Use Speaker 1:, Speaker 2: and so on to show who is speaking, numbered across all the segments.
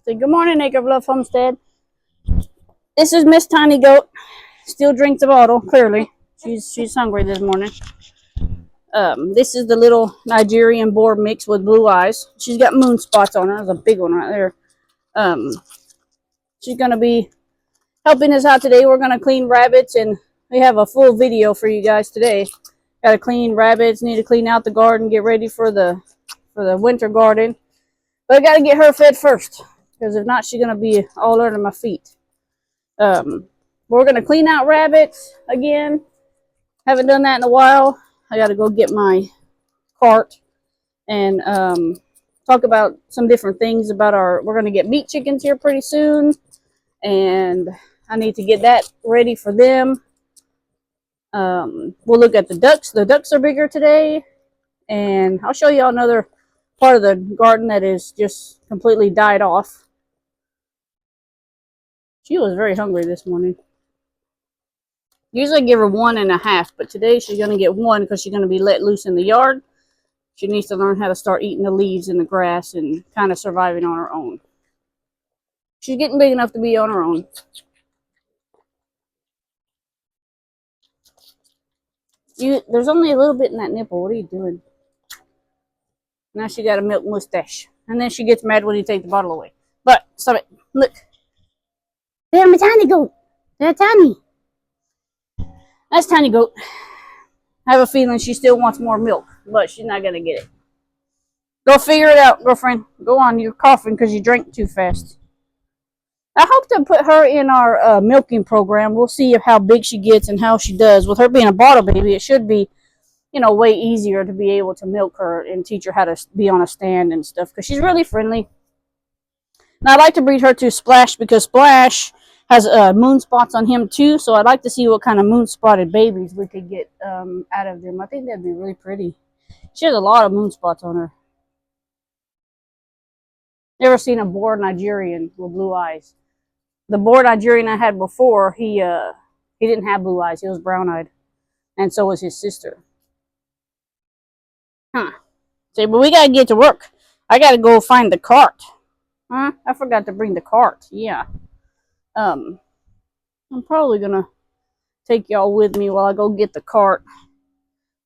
Speaker 1: Say good morning, Acre Bluff Homestead. This is Miss Tiny Goat. Still drinks the bottle, clearly. She's hungry this morning. This is the little Nigerian boar mix with blue eyes. She's got moon spots on her. There's a big one right there. She's going to be helping us out today. We're going to clean rabbits, and we have a full video for you guys today. Got to clean rabbits, need to clean out the garden, get ready for the winter garden. But I got to get her fed first, because if not, she's going to be all under my feet. We're going to clean out rabbits again. Haven't done that in a while. I got to go get my cart and talk about some different things about we're going to get meat chickens here pretty soon. And I need to get that ready for them. We'll look at the ducks. The ducks are bigger today. And I'll show you another part of the garden that is just completely died off. She was very hungry this morning. Usually I give her 1.5, but today she's going to get 1 because she's going to be let loose in the yard. She needs to learn how to start eating the leaves and the grass and kind of surviving on her own. She's getting big enough to be on her own. There's only a little bit in that nipple. What are you doing? Now she got a milk mustache. And then she gets mad when you take the bottle away. But, stop it. Look. There, my Tiny Goat. There, Tiny. That's Tiny Goat. I have a feeling she still wants more milk, but she's not going to get it. Go figure it out, girlfriend. Go on. You're coughing because you drank too fast. I hope to put her in our milking program. We'll see how big she gets and how she does. With her being a bottle baby, it should be, way easier to be able to milk her and teach her how to be on a stand and stuff because she's really friendly. And I'd like to breed her to Splash because Splash has moon spots on him too, so I'd like to see what kind of moon spotted babies we could get out of them. I think that'd be really pretty. She has a lot of moon spots on her. Never seen a boar Nigerian with blue eyes. The boar Nigerian I had before, he didn't have blue eyes. He was brown-eyed, and so was his sister. Say, but we gotta get to work. I gotta go find the cart. I forgot to bring the cart. Yeah. I'm probably gonna take y'all with me while I go get the cart.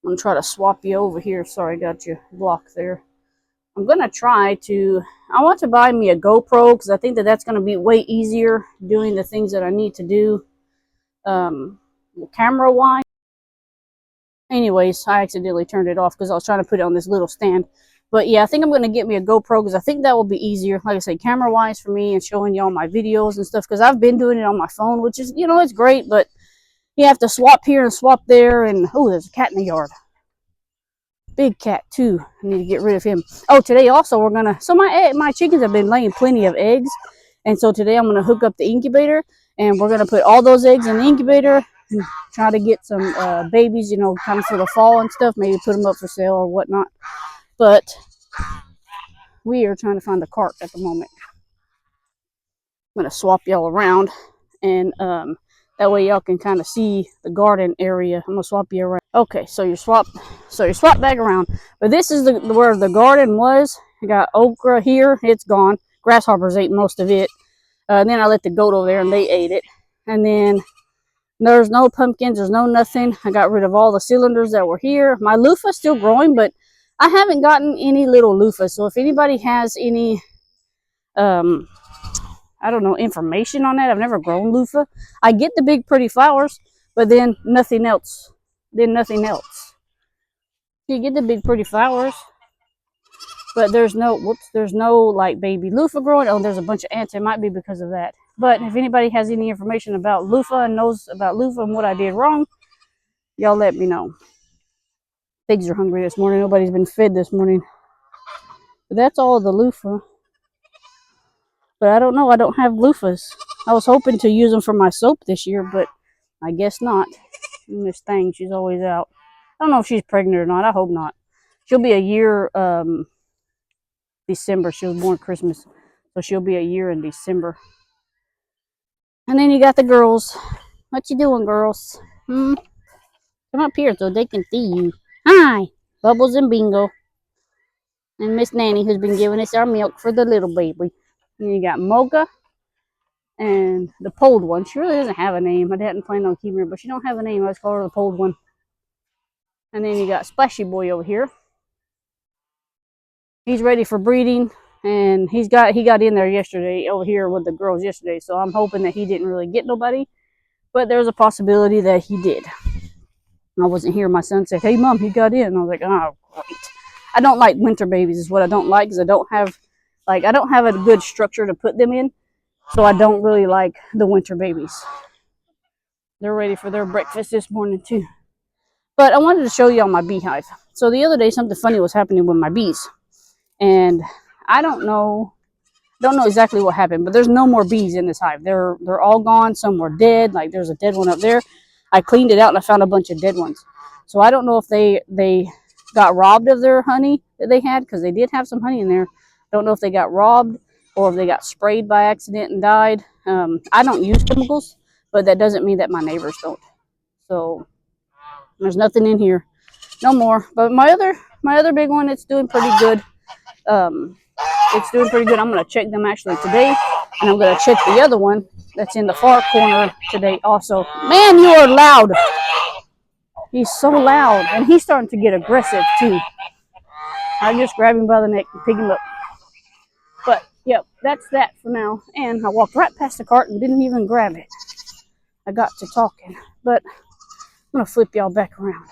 Speaker 1: I'm gonna try to swap you over here. Sorry, got you blocked there. I'm gonna I want to buy me a GoPro because I think that's gonna be way easier doing the things that I need to do camera wise. Anyways, I accidentally turned it off because I was trying to put it on this little stand. But yeah, I think I'm going to get me a GoPro because I think that will be easier, like I say, camera-wise for me and showing y'all my videos and stuff because I've been doing it on my phone, which is, it's great, but you have to swap here and swap there, and, oh, there's a cat in the yard. Big cat, too. I need to get rid of him. Oh, today also we're going to, so my chickens have been laying plenty of eggs, and so today I'm going to hook up the incubator, and we're going to put all those eggs in the incubator and try to get some babies, kind of for the fall and stuff, maybe put them up for sale or whatnot. But we are trying to find the cart at the moment. I'm going to swap y'all around, and that way y'all can kind of see the garden area. I'm going to swap you around. Okay, so you're swapped back around. But this is where the garden was. I got okra here. It's gone. Grasshoppers ate most of it. Then I let the goat over there, and they ate it. And then there's no pumpkins. There's no nothing. I got rid of all the cylinders that were here. My loofah's still growing, but I haven't gotten any little loofahs, so if anybody has any, I don't know, information on that. I've never grown loofah. I get the big pretty flowers, but then nothing else. You get the big pretty flowers, but there's no like baby loofah growing. Oh, there's a bunch of ants. It might be because of that. But if anybody has any information about loofah and knows about loofah and what I did wrong, y'all let me know. Pigs are hungry this morning. Nobody's been fed this morning. But that's all the loofah. But I don't know. I don't have loofahs. I was hoping to use them for my soap this year, but I guess not. And Miss Thing, she's always out. I don't know if she's pregnant or not. I hope not. She'll be a year December. She was born Christmas. So she'll be a year in December. And then you got the girls. What you doing, girls? Come up here so they can see you. Hi, Bubbles and Bingo. And Miss Nanny, who's been giving us our milk for the little baby. And you got Mocha and the polled one. She really doesn't have a name. I didn't plan on keeping her, but she don't have a name. Let's call her the polled one. And then you got Splashy Boy over here. He's ready for breeding, and he got in there yesterday over here with the girls yesterday. So I'm hoping that he didn't really get nobody, but there's a possibility that he did. I wasn't here. My son said, "Hey, Mom, he got in." I was like, "Oh, great." I don't like winter babies. Is what I don't like, because I don't have a good structure to put them in, so I don't really like the winter babies. They're ready for their breakfast this morning too. But I wanted to show y'all my beehive. So the other day, something funny was happening with my bees, and I don't know exactly what happened, but there's no more bees in this hive. They're all gone. Some were dead. Like there's a dead one up there. I cleaned it out and I found a bunch of dead ones. So I don't know if they got robbed of their honey that they had, because they did have some honey in there. Don't know if they got robbed or if they got sprayed by accident and died. I don't use chemicals, but that doesn't mean that my neighbors don't. So there's nothing in here, no more. But my other big one, it's doing pretty good. It's doing pretty good. I'm going to check them actually today, and I'm going to check the other one that's in the far corner today also. Man, you are loud. He's so loud, and he's starting to get aggressive too. I just grab him by the neck and pick him up. But yep, that's that for now. And I walked right past the cart and didn't even grab it. I got to talking, but I'm going to flip y'all back around.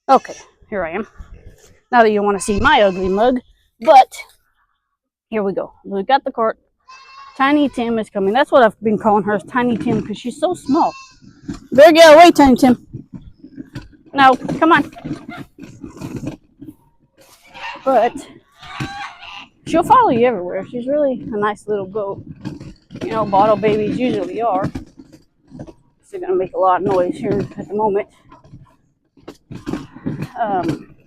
Speaker 1: Okay, here I am. Now that you want to see my ugly mug, but here we go. We got the cart. Tiny Tim is coming. That's what I've been calling her, Tiny Tim, because she's so small. Better get away, Tiny Tim. No, come on. But she'll follow you everywhere. She's really a nice little goat. You know, bottle babies usually are. They're going to make a lot of noise here at the moment.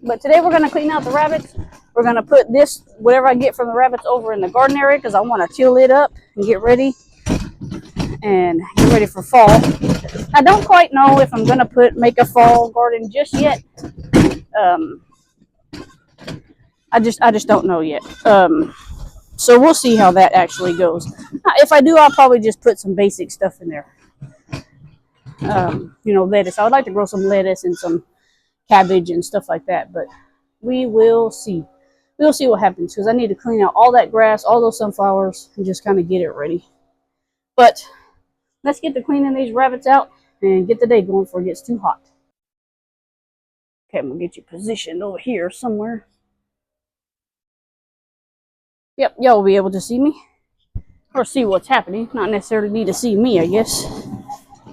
Speaker 1: But today we're going to clean out the rabbits. We're going to put this, whatever I get from the rabbits, over in the garden area, because I want to till it up and get ready for fall. I don't quite know if I'm going to make a fall garden just yet. I just don't know yet. So we'll see how that actually goes. If I do, I'll probably just put some basic stuff in there. You know, lettuce. I would like to grow some lettuce and some cabbage and stuff like that, but we will see. We'll see what happens, because I need to clean out all that grass, all those sunflowers, and just kind of get it ready. But let's get to cleaning these rabbits out and get the day going before it gets too hot. Okay, I'm going to get you positioned over here somewhere. Yep, y'all will be able to see me. Or see what's happening. Not necessarily need to see me, I guess.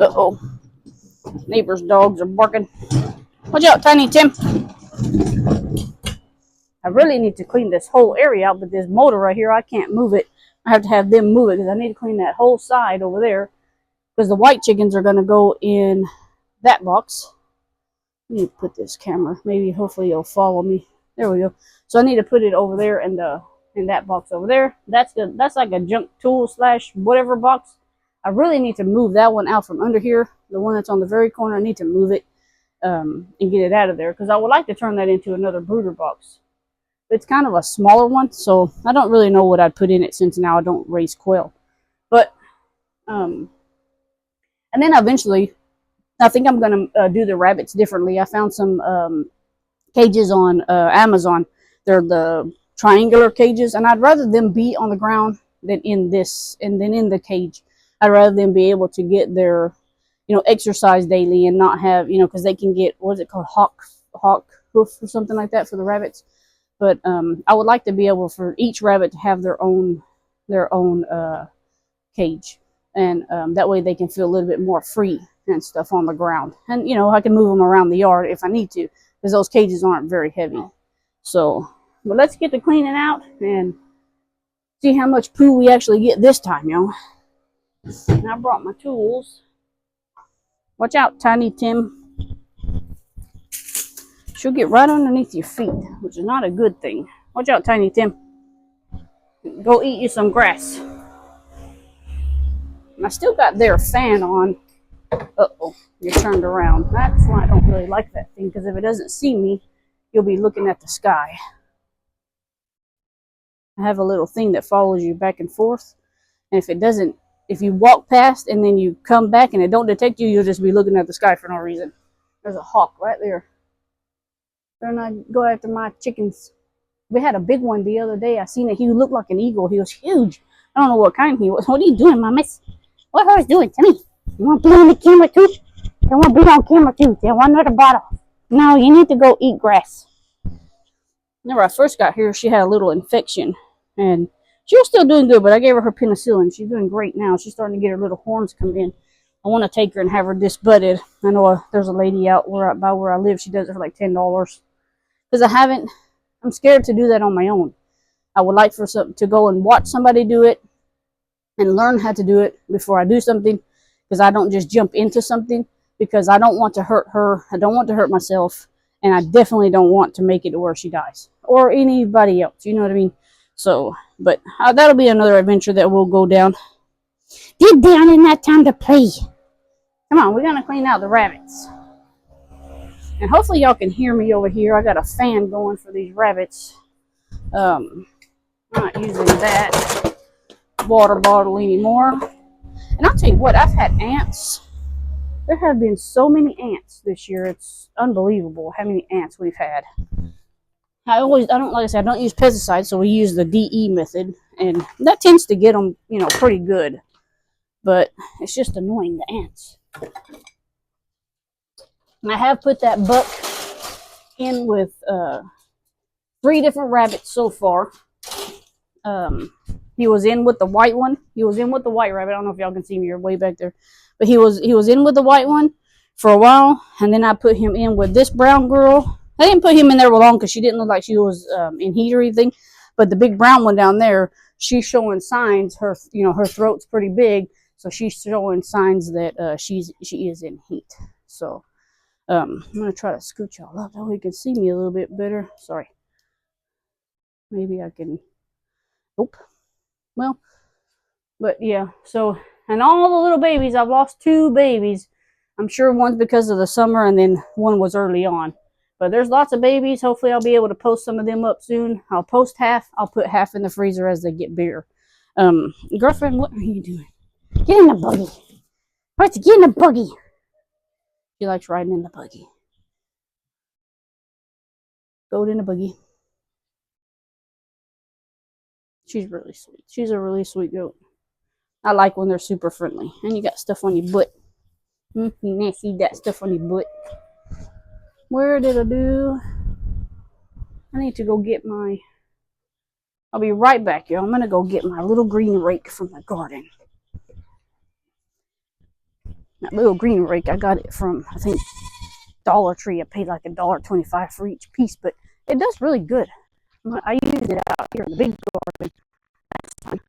Speaker 1: Uh-oh. Neighbor's dogs are barking. Watch out, Tiny Tim. I really need to clean this whole area out, but this motor right here, I can't move it. I have to have them move it, because I need to clean that whole side over there, because the white chickens are going to go in that box. Let me put this camera. Maybe, hopefully, you'll follow me. There we go. So I need to put it over there in that box over there. That's like a junk tool / whatever box. I really need to move that one out from under here. The one that's on the very corner, I need to move it and get it out of there, because I would like to turn that into another brooder box. It's kind of a smaller one, so I don't really know what I'd put in it, since now I don't raise quail. But and then eventually, I think I'm going to do the rabbits differently. I found some cages on Amazon. They're the triangular cages, and I'd rather them be on the ground than in the cage. I'd rather them be able to get their, exercise daily, and not have, because they can get, what is it called, hawk hoof or something like that for the rabbits. But I would like to be able for each rabbit to have their own cage, and that way they can feel a little bit more free and stuff on the ground. And I can move them around the yard if I need to, because those cages aren't very heavy. So, but let's get to cleaning out and see how much poo we actually get this time, y'all. And I brought my tools. Watch out, Tiny Tim. She'll get right underneath your feet, which is not a good thing. Watch out, Tiny Tim. Go eat you some grass. And I still got their fan on. Uh-oh, you're turned around. That's why I don't really like that thing, because if it doesn't see me, you'll be looking at the sky. I have a little thing that follows you back and forth. And if it doesn't, if you walk past and then you come back and it don't detect you, you'll just be looking at the sky for no reason. There's a hawk right there. They're not go after my chickens. We had a big one the other day. I seen it. He looked like an eagle. He was huge. I don't know what kind he was. What are you doing, my miss? What are you doing? Tell me. You want to be on the camera too? You want to be on camera too? You want another bottle? No, you need to go eat grass. Whenever I first got here, she had a little infection. And she was still doing good, but I gave her penicillin. She's doing great now. She's starting to get her little horns come in. I want to take her and have her disbudded. I know there's a lady out by where I live. She does it for like $10. Because I'm scared to do that on my own. I would like to go and watch somebody do it and learn how to do it before I do something, because I don't just jump into something, because I don't want to hurt her. I don't want to hurt myself, and I definitely don't want to make it to where she dies or anybody else. You know what I mean? So, but that'll be another adventure that we'll go down. Get down, in that time to play. Come on, we're going to clean out the rabbits. And hopefully y'all can hear me over here. I got a fan going for these rabbits. I'm not using that water bottle anymore. And I'll tell you what, I've had ants. There have been so many ants this year. It's unbelievable how many ants we've had. Like I said, I don't use pesticides, so we use the DE method, and that tends to get them, pretty good. But it's just annoying, the ants. And I have put that buck in with 3 different rabbits so far. He was in with the white one. He was in with the white rabbit. I don't know if y'all can see me. You're way back there. But he was in with the white one for a while, and then I put him in with this brown girl. I didn't put him in there long because she didn't look like she was in heat or anything. But the big brown one down there, she's showing signs. Her throat's pretty big, so she's showing signs that she is in heat. So I'm gonna try to scoot y'all up so you can see me a little bit better. Sorry. Maybe I can. Nope. Well, but yeah. So, and all the little babies, I've lost 2 babies. I'm sure one's because of the summer, and then one was early on. But there's lots of babies. Hopefully I'll be able to post some of them up soon. I'll post half. I'll put half in the freezer as they get bigger. Girlfriend, what are you doing? Get in the buggy. Right, get in the buggy. She likes riding in the buggy. Go in the buggy. She's really sweet. She's a really sweet goat. I like when they're super friendly. And you got stuff on your butt. You nasty, that stuff on your butt. Where did I do? I need to go get my... I'll be right back, y'all. I'm going to go get my little green rake from the garden. That little green rake, I got it from, I think, Dollar Tree. I paid like $1.25 for each piece, but it does really good. I used it out here in the big garden last time.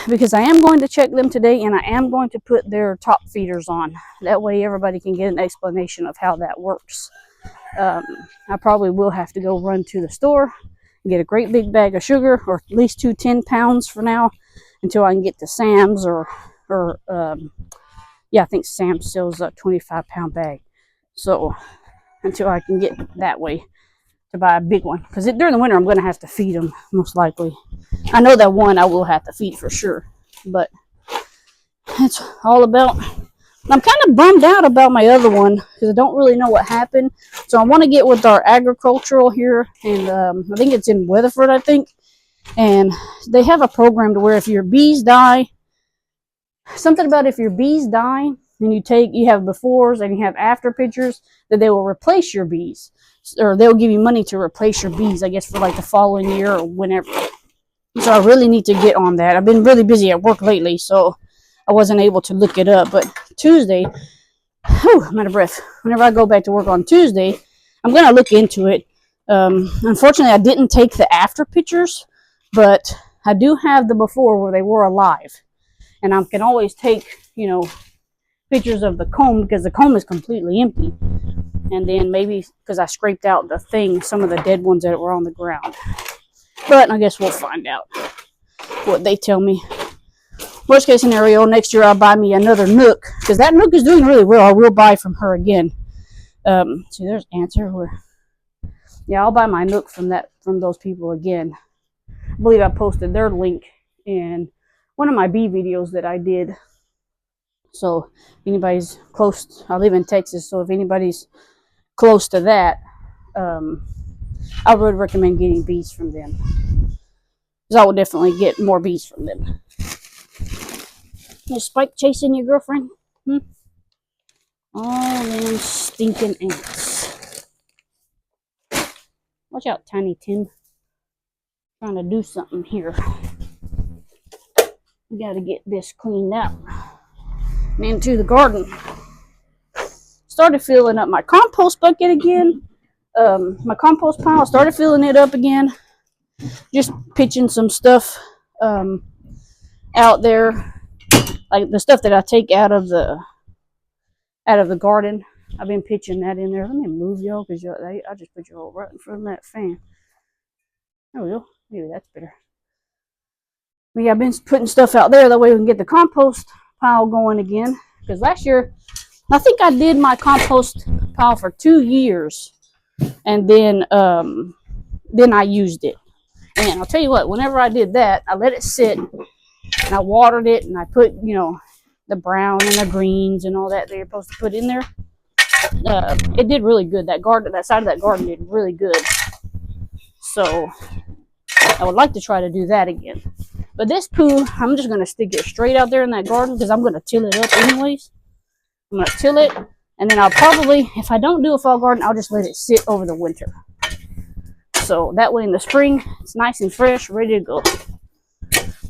Speaker 1: Because I am going to check them today, and I am going to put their top feeders on. That way everybody can get an explanation of how that works. I probably will have to go run to the store and get a great big bag of sugar, or at least 2 10-pounds for now, until I can get to Sam's yeah, I think Sam's sells a 25-pound bag. So until I can get that way to buy a big one, because during the winter I'm going to have to feed them most likely. I know that one I will have to feed for sure, but it's all about... I'm kind of bummed out about my other one because I don't really know what happened. So I want to get with our agricultural here, and I think it's in Weatherford, I think. And they have a program to where if your bees die, something about if your bees die, and you have befores and you have after pictures, that they will replace your bees, or they'll give you money to replace your bees, I guess, for like the following year or whenever. So I really need to get on that. I've been really busy at work lately, so I wasn't able to look it up. But Tuesday, I'm out of breath. Whenever I go back to work on Tuesday, I'm going to look into it. Unfortunately, I didn't take the after pictures, but I do have the before where they were alive. And I can always take, pictures of the comb, because the comb is completely empty. And then maybe because I scraped out some of the dead ones that were on the ground. But I guess we'll find out what they tell me. Worst case scenario, next year I'll buy me another Nook, because that Nook is doing really well. I will buy from her again. See, there's ants everywhere. Yeah, I'll buy my Nook from those people again. I believe I posted their link in one of my bee videos that I did. So if anybody's close, I live in Texas, so if anybody's close to that, I would recommend getting bees from them, because I would definitely get more bees from them. Is Spike chasing your girlfriend? All them stinking ants. Watch out, Tiny Tim. Trying to do something here. We gotta get this cleaned out. And into the garden. Started filling up my compost bucket again. My compost pile, started filling it up again. Just pitching some stuff out there. Like the stuff that I take out of the garden. I've been pitching that in there. Let me move y'all, because I just put y'all right in front of that fan. There we go. Maybe that's better. But yeah, I've been putting stuff out there. That way we can get the compost pile going again. Because last year, I think I did my compost pile for 2 years. And then I used it. And I'll tell you what, whenever I did that, I let it sit. And I watered it. And I put, the brown and the greens and all that you're supposed to put in there. It did really good. That side of that garden did really good. So I would like to try to do that again. But this poo, I'm just going to stick it straight out there in that garden, because I'm going to till it up anyways. I'm going to till it, and then I'll probably, if I don't do a fall garden, I'll just let it sit over the winter. So that way in the spring, it's nice and fresh, ready to go.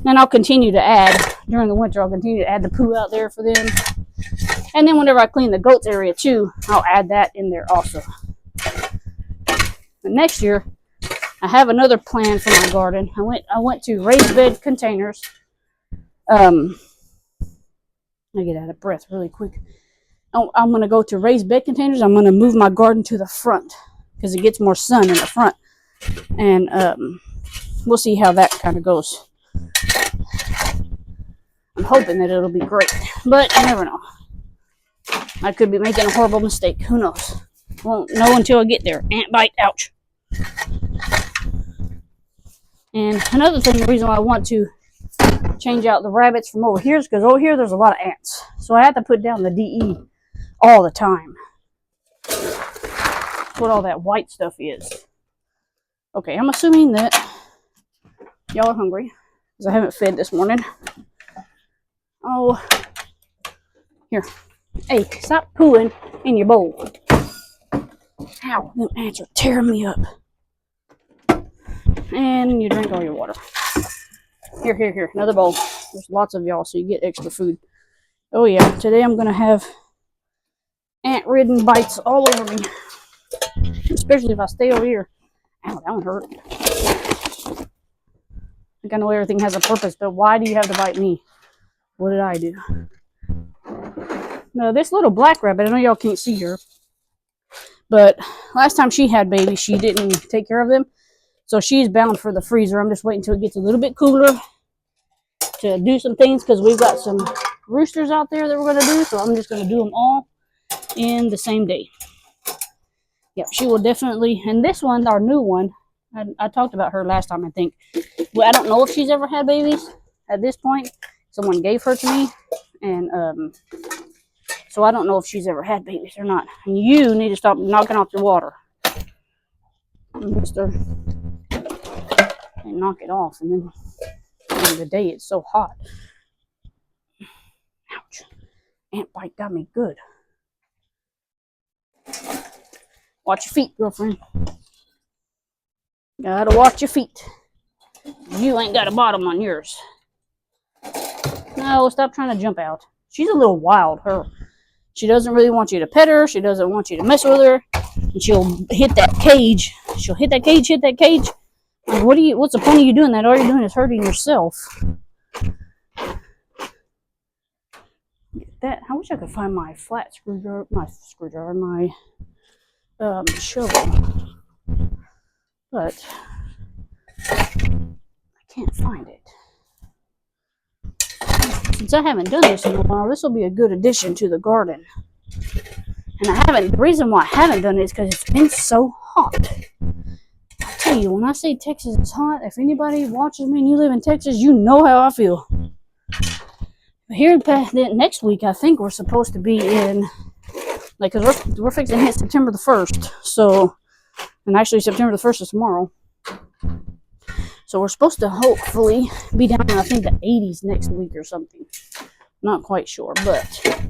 Speaker 1: Then I'll continue to add, during the winter, I'll continue to add the poo out there for them. And then whenever I clean the goats area too, I'll add that in there also. But next year, I have another plan for my garden. I went to raised bed containers. I get out of breath really quick. I'm going to go to raised bed containers. I'm going to move my garden to the front, because it gets more sun in the front. And we'll see how that kind of goes. I'm hoping that it'll be great, but you never know. I could be making a horrible mistake. Who knows? Won't know until I get there. Ant bite. Ouch. And another thing, the reason why I want to change out the rabbits from over here is because over here there's a lot of ants. So I have to put down the DE all the time. That's what all that white stuff is. Okay, I'm assuming that y'all are hungry, because I haven't fed this morning. Oh, here. Hey, stop pooing in your bowl. Ow, them ants are tearing me up. And you drink all your water. Here, another bowl. There's lots of y'all, so you get extra food. Oh yeah, today I'm gonna have ant-ridden bites all over me. Especially if I stay over here. Ow, that one hurt. I think I know everything has a purpose, but why do you have to bite me? What did I do? No, this little black rabbit, I know y'all can't see her, but last time she had babies, she didn't take care of them. So she's bound for the freezer. I'm just waiting until it gets a little bit cooler to do some things, because we've got some roosters out there that we're going to do. So I'm just going to do them all in the same day. Yeah, she will definitely. And this one, our new one, I talked about her last time, I think. Well, I don't know if she's ever had babies at this point. Someone gave her to me. And so I don't know if she's ever had babies or not. And you need to stop knocking off your water, mister. And knock it off. And then at the end of the day, it's so hot. Ouch. Ant bite got me good. Watch your feet, girlfriend. Gotta watch your feet. You ain't got a bottom on yours. No, stop trying to jump out. She's a little wild, her. She doesn't really want you to pet her. She doesn't want you to mess with her. And she'll hit that cage. She'll hit that cage, hit that cage. Like, what's the point of you doing that? All you're doing is hurting yourself. Get that. I wish I could find my flat screwdriver, my shovel, but I can't find it. Since I haven't done this in a while, this will be a good addition to the garden. And I haven't, the reason why I haven't done it is because it's been so hot. I tell you, when I say Texas is hot, if anybody watches me and you live in Texas, you know how I feel. But here next week, I think we're supposed to be in, like, because we're fixing to hit September the 1st. So, and actually September the 1st is tomorrow. So we're supposed to hopefully be down in, I think, the 80s next week or something. Not quite sure, but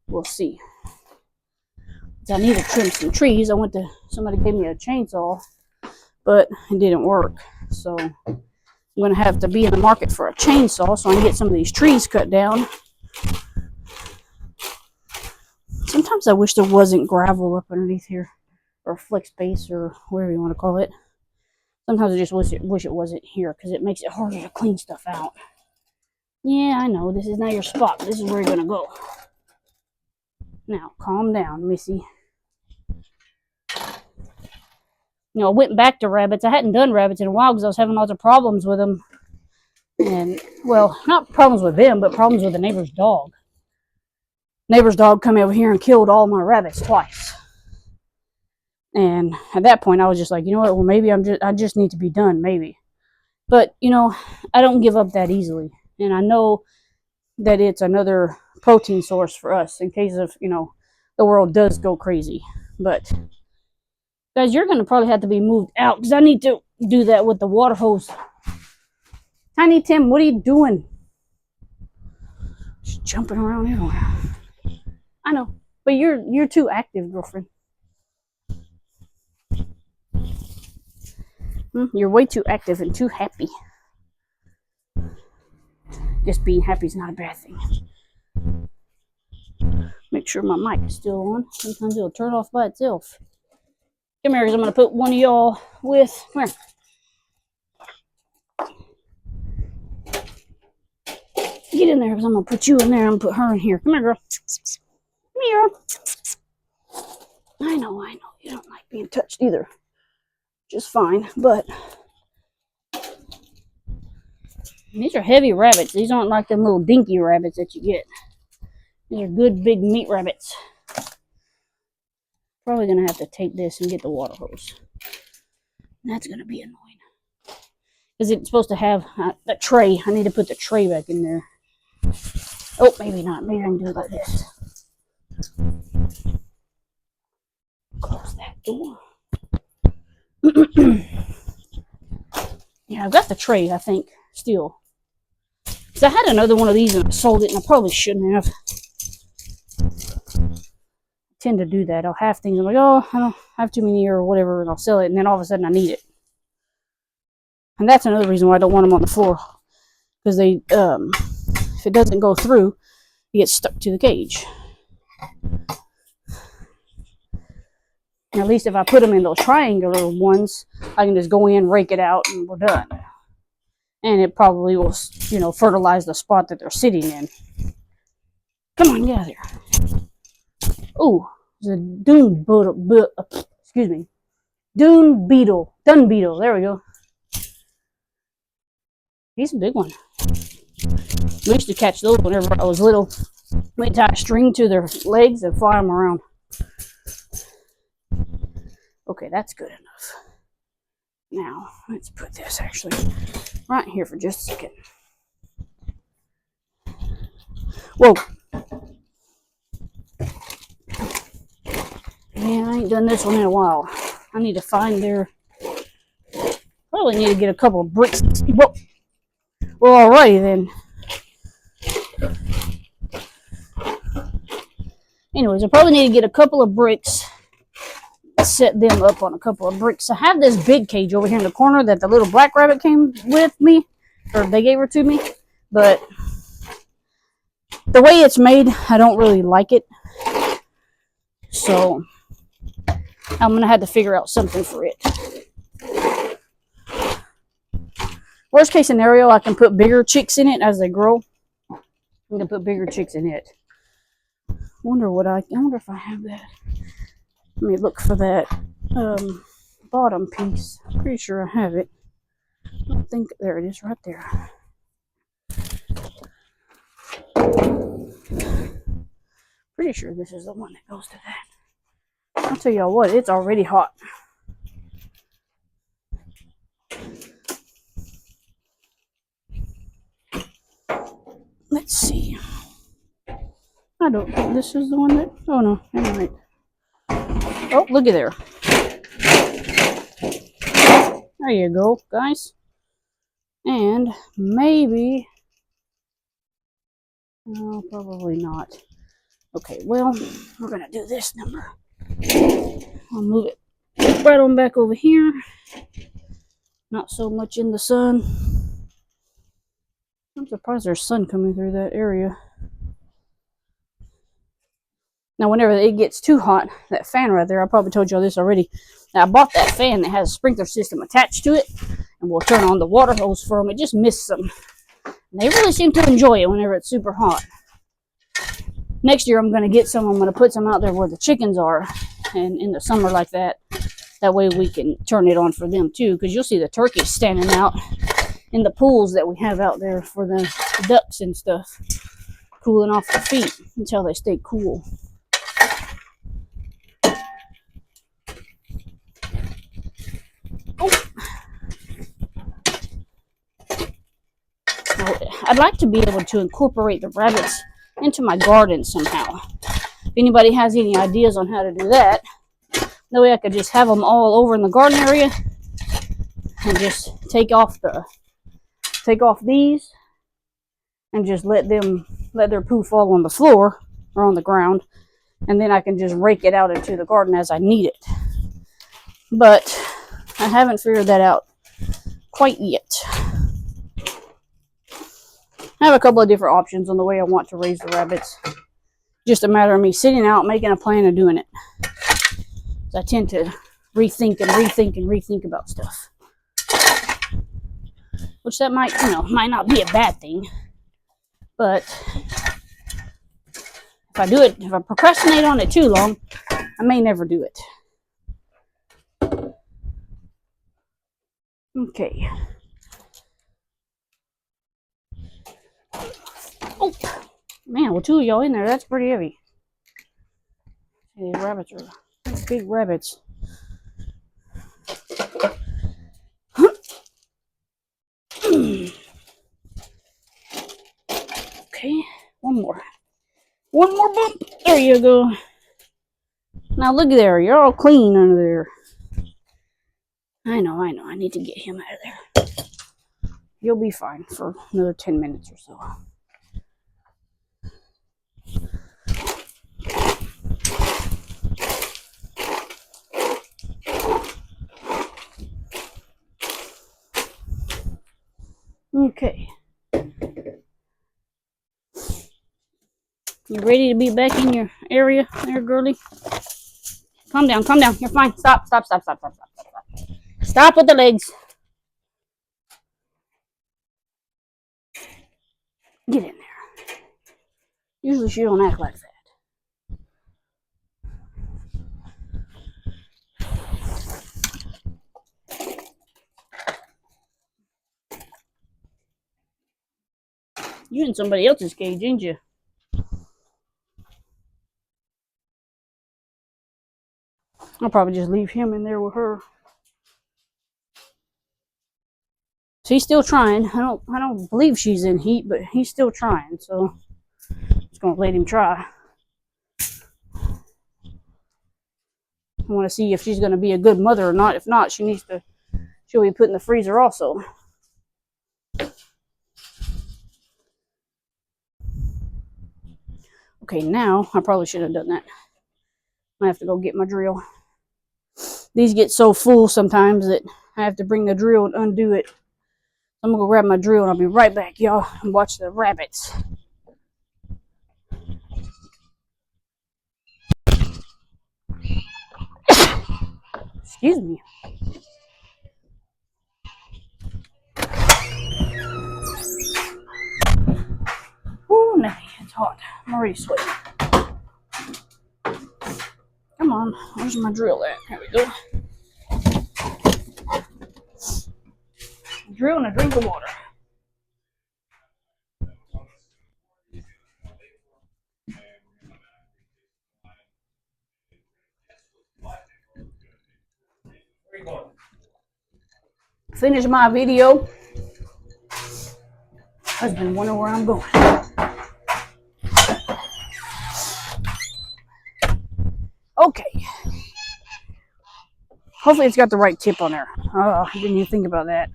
Speaker 1: we'll see. I need to trim some trees. Somebody gave me a chainsaw, but it didn't work. So I'm going to have to be in the market for a chainsaw so I can get some of these trees cut down. Sometimes I wish there wasn't gravel up underneath here, or flex base, or whatever you want to call it. Sometimes I just wish it wasn't here, because it makes it harder to clean stuff out. Yeah, I know, this is not your spot. This is where you're going to go. Now, calm down, Missy. You know, I went back to rabbits. I hadn't done rabbits in a while because I was having lots of problems with them. And, well, not problems with them, but problems with the neighbor's dog. Neighbor's dog come over here and killed all my rabbits twice. And at that point, I was just like, you know what? Well, maybe I just need to be done, maybe. But, you know, I don't give up that easily. And I know that it's another protein source for us in case of, you know, the world does go crazy. But, guys, you're going to probably have to be moved out because I need to do that with the water hose. Tiny Tim, what are you doing? Just jumping around everywhere. I know, but you're too active, girlfriend. You're way too active and too happy. Just being happy is not a bad thing. Make sure my mic is still on. Sometimes it'll turn off by itself. Come here, because I'm going to put one of y'all with... Come here. Get in there, because I'm going to put you in there. I'm going to put her in here. Come here, girl. Come here. I know. You don't like being touched either. Just fine, but... These are heavy rabbits. These aren't like them little dinky rabbits that you get. These are good big meat rabbits. Probably going to have to take this and get the water hose. That's going to be annoying. Because it's supposed to have a tray. I need to put the tray back in there. Oh, maybe not. Maybe I can do it like this. Close that door. Yeah, I've got the tray, I think, still. Because I had another one of these and I sold it, and I probably shouldn't have. I tend to do that. I'll have things, I'm like, oh, I don't have too many or whatever, and I'll sell it, and then all of a sudden I need it. And that's another reason why I don't want them on the floor. Because they, if it doesn't go through, you get stuck to the cage. And at least if I put them in those triangular ones, I can just go in, rake it out, and we're done. And it probably will, you know, fertilize the spot that they're sitting in. Come on, get out of here. Ooh, there's a dune beetle. Excuse me. Dung beetle. There we go. He's a big one. We used to catch those whenever I was little. We'd tie a string to their legs and fly them around. Okay, that's good enough. Now, let's put this actually right here for just a second. Whoa. Man, I ain't done this one in a while. I need to find their... Probably need to get a couple of bricks. Whoa. Well, alrighty then. Anyways, I probably need to get a couple of bricks. Set them up on a couple of bricks. I have this big cage over here in the corner that the little black rabbit came with me, or they gave her to me, but the way it's made, I don't really like it. So I'm gonna have to figure out something for it. Worst case scenario, I can put bigger chicks in it as they grow. I'm gonna put bigger chicks in it. I wonder if I have that. Let me look for that bottom piece. Pretty sure I have it. I don't think, there it is right there. Pretty sure this is the one that goes to that. I'll tell y'all what, it's already hot. Let's see. I don't think this is the one that, oh no, never mind. Oh, look at there. There you go, guys. And maybe, no, probably not. Okay, well, we're gonna do this number. I'll move it right on back over here. Not so much in the sun. I'm surprised there's sun coming through that area. Now, whenever it gets too hot, that fan right there, I probably told y'all this already. Now, I bought that fan that has a sprinkler system attached to it, and we'll turn on the water hose for them. It just missed some. And they really seem to enjoy it whenever it's super hot. Next year, I'm going to get some. I'm going to put some out there where the chickens are, and in the summer like that. That way we can turn it on for them too, because you'll see the turkeys standing out in the pools that we have out there for the ducks and stuff, cooling off their feet until they stay cool. Oh. Now, I'd like to be able to incorporate the rabbits into my garden somehow. If anybody has any ideas on how to do that, that way I could just have them all over in the garden area and just take off these and just let their poo fall on the floor or on the ground, and then I can just rake it out into the garden as I need it. But I haven't figured that out quite yet. I have a couple of different options on the way I want to raise the rabbits. Just a matter of me sitting out, making a plan, and doing it. I tend to rethink about stuff. Which that might not be a bad thing. But if I procrastinate on it too long, I may never do it. Okay. Oh, man, well, two of y'all in there, that's pretty heavy. These rabbits are big rabbits. Okay, one more bump. There you go. Now look there, you're all clean under there. I know, I need to get him out of there. You'll be fine for another 10 minutes or so. Okay. You ready to be back in your area there, girly? Calm down. You're fine. Stop. Stop with the legs. Get in there. Usually she don't act like that. You in somebody else's cage, ain't you? I'll probably just leave him in there with her. She's still trying. I don't believe she's in heat, but he's still trying, so I'm just gonna let him try. I want to see if she's gonna be a good mother or not. If not, she'll be put in the freezer also. Okay, now I probably should have done that. I have to go get my drill. These get so full sometimes that I have to bring the drill and undo it. I'm gonna go grab my drill and I'll be right back, y'all, and watch the rabbits. Excuse me. Ooh, no, it's hot. I'm already sweating. Come on. Where's my drill at? Here we go. Drill and a drink of water. Finish my video. Husband wondering where I'm going. Okay. Hopefully it's got the right tip on there. Oh, I didn't even think about that.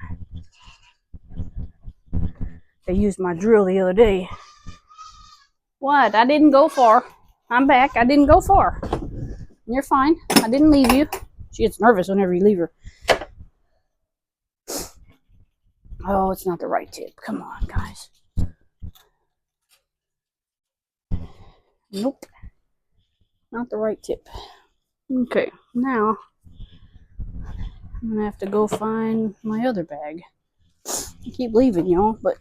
Speaker 1: They used my drill the other day. What? I didn't go far. I'm back. I didn't go far. You're fine. I didn't leave you. She gets nervous whenever you leave her. Oh, it's not the right tip. Come on, guys. Nope. Not the right tip. Okay, now I'm gonna have to go find my other bag. I keep leaving y'all, but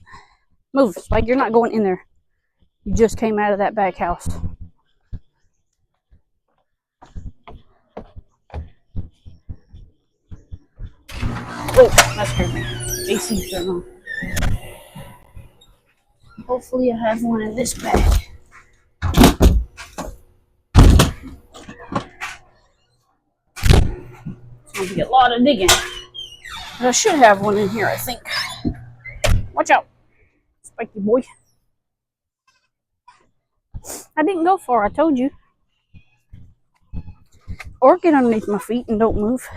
Speaker 1: move, Spike, you're not going in there. You just came out of that back house. Oh, that scared me. AC's turned on. Hopefully I have one in this bag. It's gonna be a lot of digging. But I should have one in here, I think. Watch out, Spiky boy. I didn't go far, I told you. Or get underneath my feet and don't move.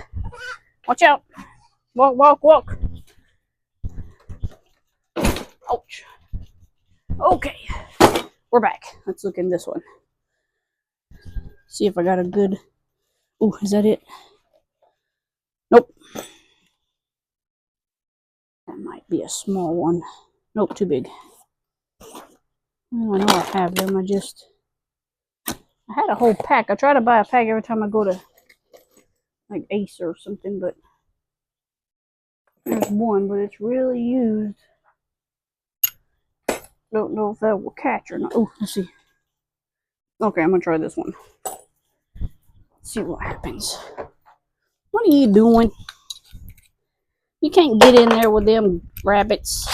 Speaker 1: Watch out. Walk, walk, walk. Ouch. Okay. We're back. Let's look in this one. See if I got a good... Ooh, is that it? Nope. That might be a small one. Nope, too big. Well, I know I have them. I had a whole pack. I try to buy a pack every time I go to like Ace or something, but there's one, but it's really used. Don't know if that will catch or not. Oh, let's see. Okay, I'm gonna try this one. See what happens. What are you doing? You can't get in there with them rabbits.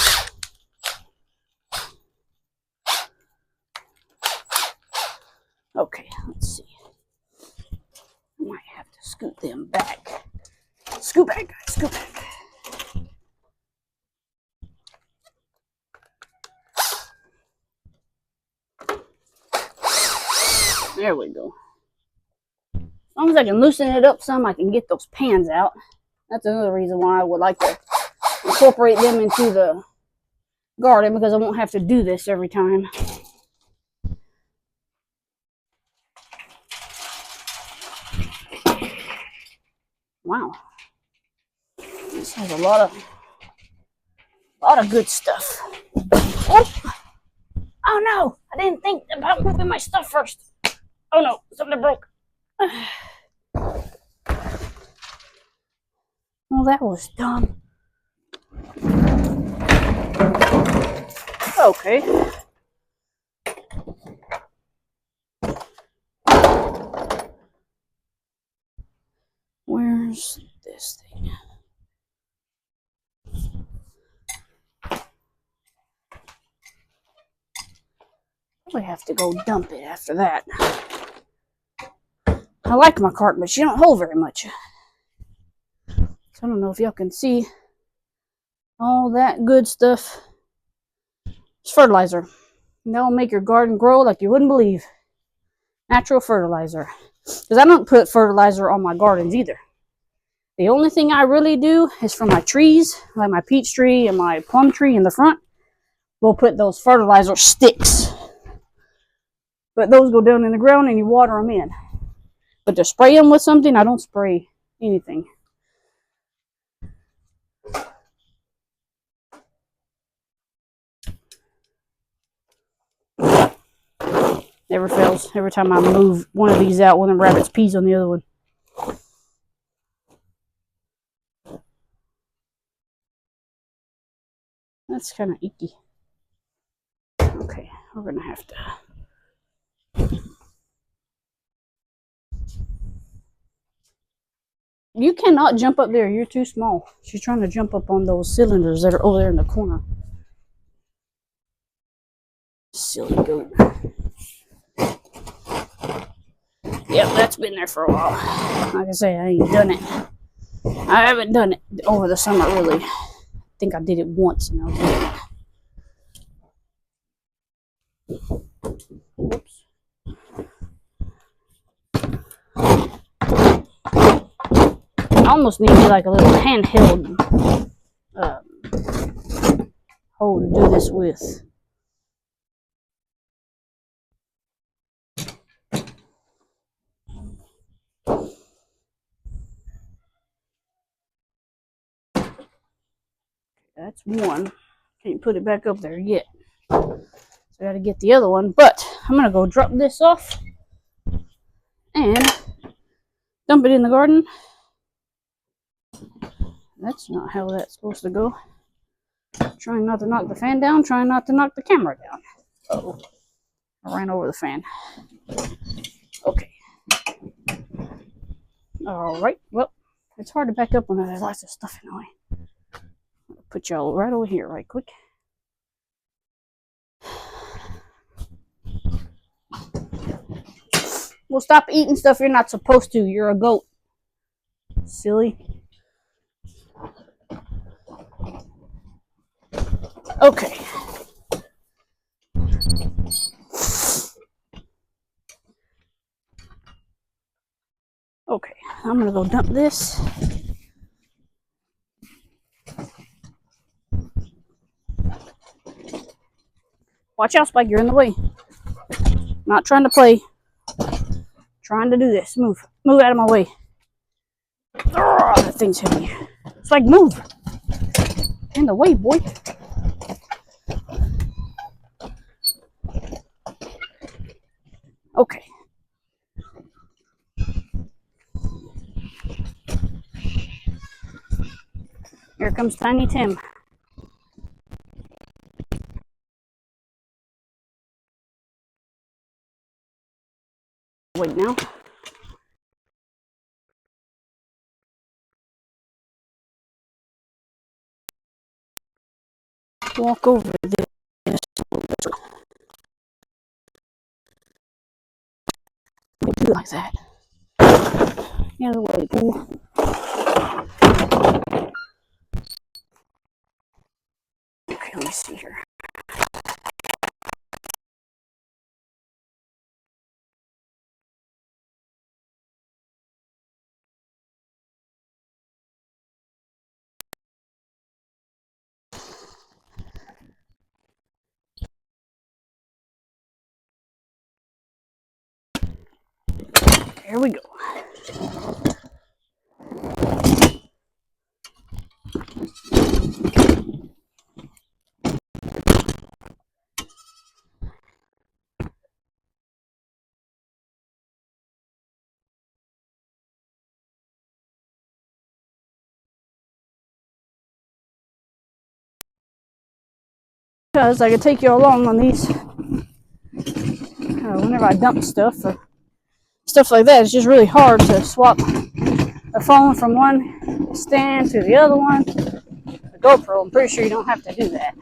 Speaker 1: Okay, let's see. I might have to scoot them back. Scoot back, guys, scoot back. There we go. As long as I can loosen it up some, I can get those pans out. That's another reason why I would like to incorporate them into the garden, because I won't have to do this every time. Wow. This has a lot of good stuff. Oh, oh no! I didn't think about moving my stuff first. Oh no, something broke. Well, that was dumb. Okay. Where's this thing? Probably have to go dump it after that. I like my cart, but she don't hold very much. So I don't know if y'all can see all that good stuff. It's fertilizer. And that'll make your garden grow like you wouldn't believe. Natural fertilizer. Because I don't put fertilizer on my gardens either. The only thing I really do is for my trees, like my peach tree and my plum tree in the front. We'll put those fertilizer sticks. But those go down in the ground and you water them in. But to spray them with something, I don't spray anything. Never fails. Every time I move one of these out, one of the rabbits pees on the other one. That's kind of icky. Okay, we're going to have to... You cannot jump up there. You're too small. She's trying to jump up on those cylinders that are over there in the corner. Silly goat. Yep, that's been there for a while. Like I say, I ain't done it. I haven't done it over the summer, really. I think I did it once and I was done. Whoops. I almost need like a little handheld hoe to do this with. That's one. Can't put it back up there yet. So I gotta get the other one. But I'm gonna go drop this off and dump it in the garden. That's not how that's supposed to go. Trying not to knock the fan down, trying not to knock the camera down. Uh-oh. I ran over the fan. Okay. Alright, well, it's hard to back up when there's lots of stuff in the way. I'll put y'all right over here right quick. Well, stop eating stuff you're not supposed to. You're a goat. Silly. Okay. Okay, I'm gonna go dump this. Watch out, Spike, you're in the way. Not trying to play. Trying to do this. Move. Move out of my way. Oh, that thing's heavy. Spike, move. In the way, boy. Okay. Here comes Tiny Tim. Wait now. Walk over this a little bit. Do it like that. Get out of the way, fool. Okay, let me see here. Here we go. Because I could take you along on these whenever I dump stuff or stuff like that. It's just really hard to swap the phone from one stand to the other one. The GoPro, I'm pretty sure you don't have to do that.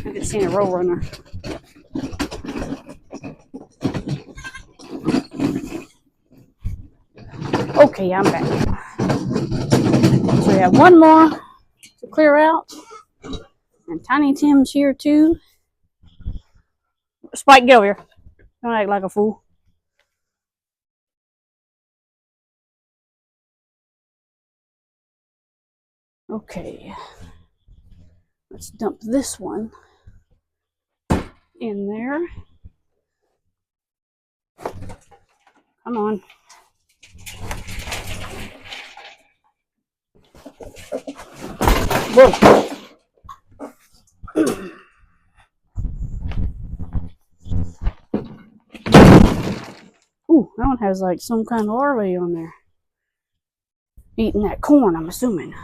Speaker 1: I just seen a road runner. Okay, I'm back. So we have one more to clear out. And Tiny Tim's here too. Spike, get over here. Don't act like a fool. Okay. Let's dump this one in there. Come on. Whoa. Ooh, that one has like some kind of larvae on there. Eating that corn, I'm assuming.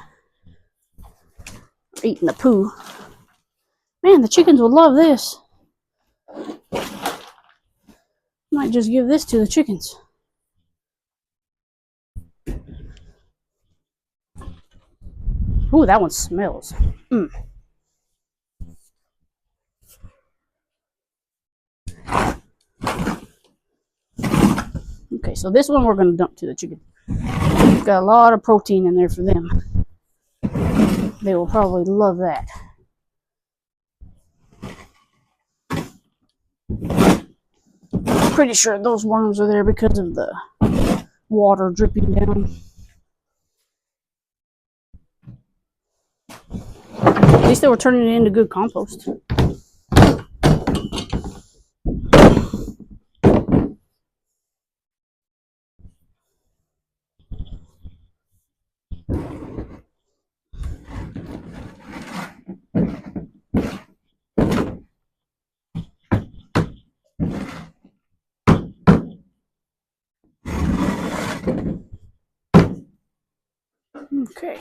Speaker 1: Eating the poo. Man, the chickens will love this. Might just give this to the chickens. Ooh, that one smells. Okay, so this one we're going to dump to the chicken. Got a lot of protein in there for them. They will probably love that. Pretty sure those worms are there because of the water dripping down. At least they were turning it into good compost. Okay.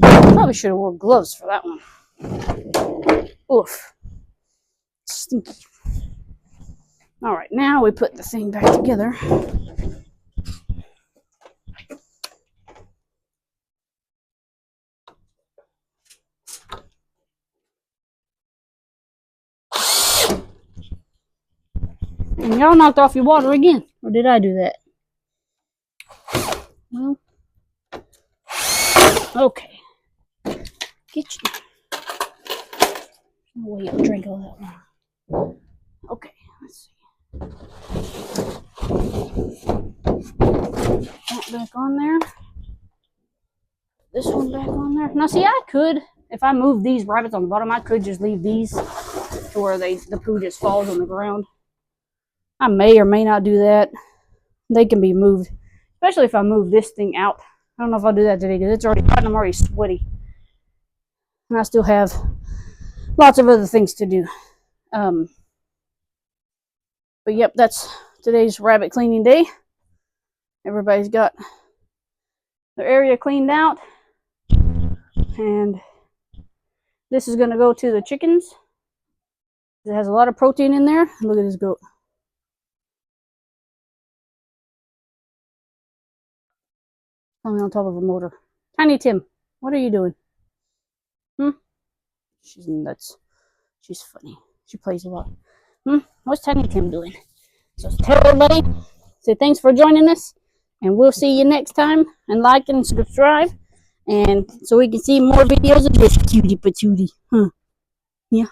Speaker 1: Probably should have worn gloves for that one. Oof. Stinky. Alright, now we put the thing back together. And y'all knocked off your water again. Or did I do that? Well. Okay. Get you. No way you'll drink all that one. Okay, let's see. That back on there. This one back on there. Now see, I could, if I move these rabbits on the bottom, I could just leave these to where the poo just falls on the ground. I may or may not do that. They can be moved, especially if I move this thing out. I don't know if I'll do that today because it's already hot and I'm already sweaty. And I still have lots of other things to do. But yep, that's today's rabbit cleaning day. Everybody's got their area cleaned out. And this is going to go to the chickens. It has a lot of protein in there. Look at this goat. Coming on top of a motor. Tiny Tim, what are you doing? She's nuts. She's funny. She plays a lot. What's Tiny Tim doing? So tell everybody, say thanks for joining us, and we'll see you next time. And like and subscribe, and so we can see more videos of this cutie patootie. Yeah.